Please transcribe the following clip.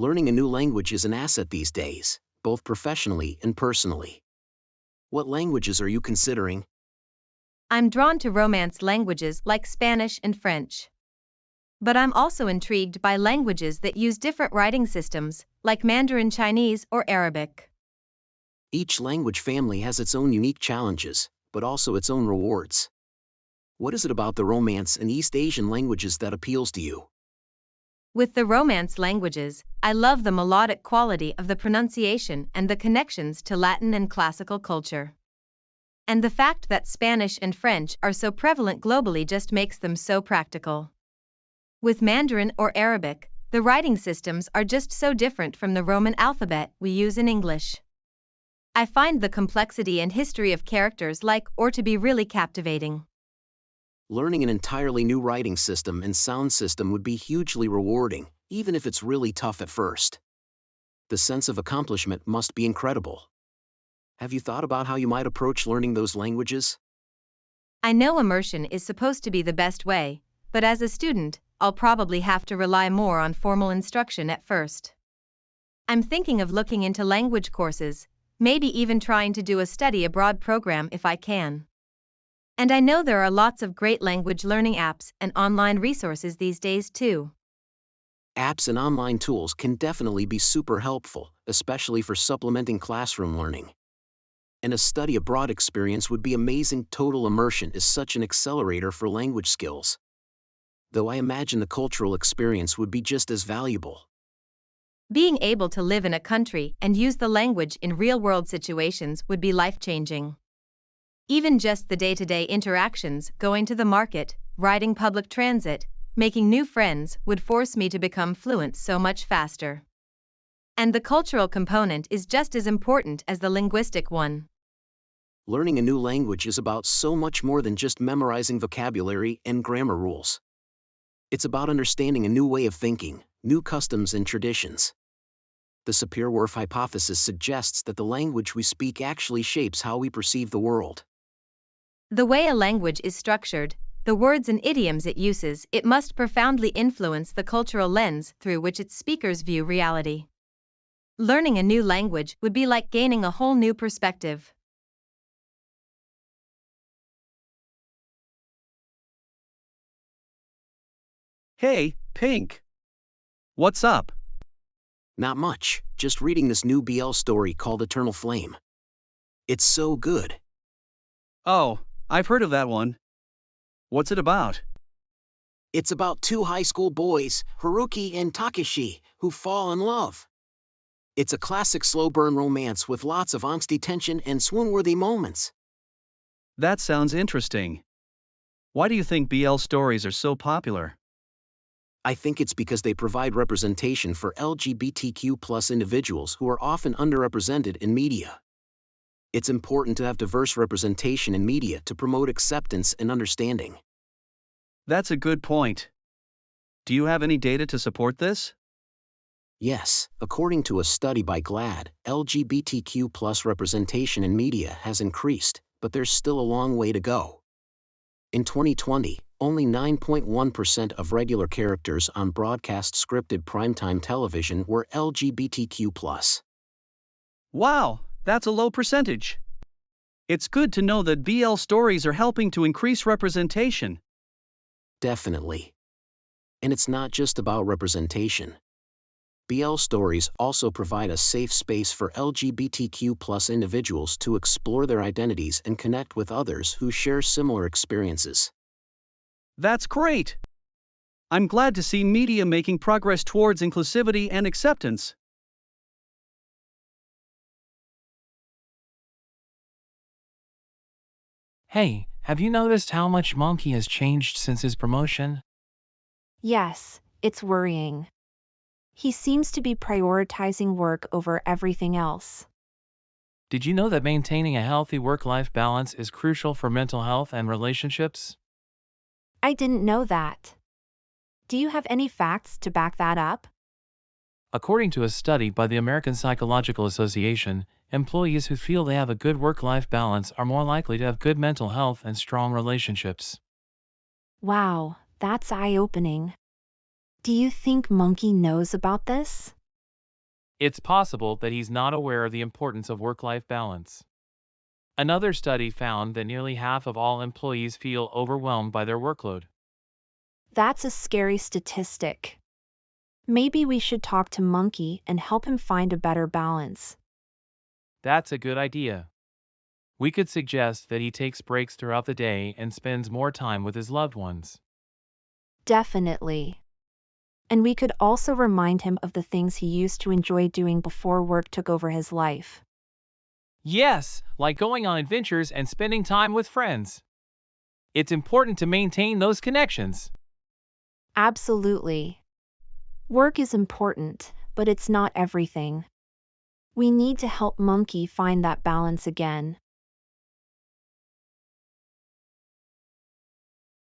Learning a new language is an asset these days, both professionally and personally. What languages are you considering? I'm drawn to Romance languages like Spanish and French. But I'm also intrigued by languages that use different writing systems, like Mandarin Chinese or Arabic. Each language family has its own unique challenges, but also its own rewards. What is it about the Romance and East Asian languages that appeals to you? With the Romance languages, I love the melodic quality of the pronunciation and the connections to Latin and classical culture. And the fact that Spanish and French are so prevalent globally just makes them so practical. With Mandarin or Arabic, the writing systems are just so different from the Roman alphabet we use in English. I find the complexity and history of characters like or to be really captivating. Learning an entirely new writing system and sound system would be hugely rewarding, even if it's really tough at first. The sense of accomplishment must be incredible. Have you thought about how you might approach learning those languages? I know immersion is supposed to be the best way, but as a student, I'll probably have to rely more on formal instruction at first. I'm thinking of looking into language courses, maybe even trying to do a study abroad program if I can. And I know there are lots of great language learning apps and online resources these days too. Apps and online tools can definitely be super helpful, especially for supplementing classroom learning. And a study abroad experience would be amazing. Total immersion is such an accelerator for language skills. Though I imagine the cultural experience would be just as valuable. Being able to live in a country and use the language in real-world situations would be life-changing. Even just the day-to-day interactions, going to the market, riding public transit, making new friends would force me to become fluent so much faster. And the cultural component is just as important as the linguistic one. Learning a new language is about so much more than just memorizing vocabulary and grammar rules. It's about understanding a new way of thinking, new customs and traditions. The Sapir-Whorf hypothesis suggests that the language we speak actually shapes how we perceive the world. The way a language is structured, the words and idioms it uses, it must profoundly influence the cultural lens through which its speakers view reality. Learning a new language would be like gaining a whole new perspective. Hey, Pink. What's up? Not much, just reading this new BL story called Eternal Flame. It's so good. Oh, I've heard of that one. What's it about? It's about two high school boys, Haruki and Takeshi, who fall in love. It's a classic slow burn romance with lots of angsty tension and swoon-worthy moments. That sounds interesting. Why do you think BL stories are so popular? I think it's because they provide representation for LGBTQ+ individuals who are often underrepresented in media. It's important to have diverse representation in media to promote acceptance and understanding. That's a good point. Do you have any data to support this? Yes, according to a study by GLAAD, LGBTQ+ representation in media has increased, but there's still a long way to go. In 2020, only 9.1% of regular characters on broadcast scripted primetime television were LGBTQ+. Wow, that's a low percentage. It's good to know that BL stories are helping to increase representation. Definitely. And it's not just about representation. BL stories also provide a safe space for LGBTQ+ individuals to explore their identities and connect with others who share similar experiences. That's great! I'm glad to see media making progress towards inclusivity and acceptance. Hey, have you noticed how much Monkey has changed since his promotion? Yes, it's worrying. He seems to be prioritizing work over everything else. Did you know that maintaining a healthy work-life balance is crucial for mental health and relationships? I didn't know that. Do you have any facts to back that up? According to a study by the American Psychological Association, employees who feel they have a good work-life balance are more likely to have good mental health and strong relationships. Wow, that's eye-opening. Do you think Monkey knows about this? It's possible that he's not aware of the importance of work-life balance. Another study found that nearly half of all employees feel overwhelmed by their workload. That's a scary statistic. Maybe we should talk to Monkey and help him find a better balance. That's a good idea. We could suggest that he takes breaks throughout the day and spends more time with his loved ones. Definitely. And we could also remind him of the things he used to enjoy doing before work took over his life. Yes, like going on adventures and spending time with friends. It's important to maintain those connections. Absolutely. Work is important, but it's not everything. We need to help Monkey find that balance again.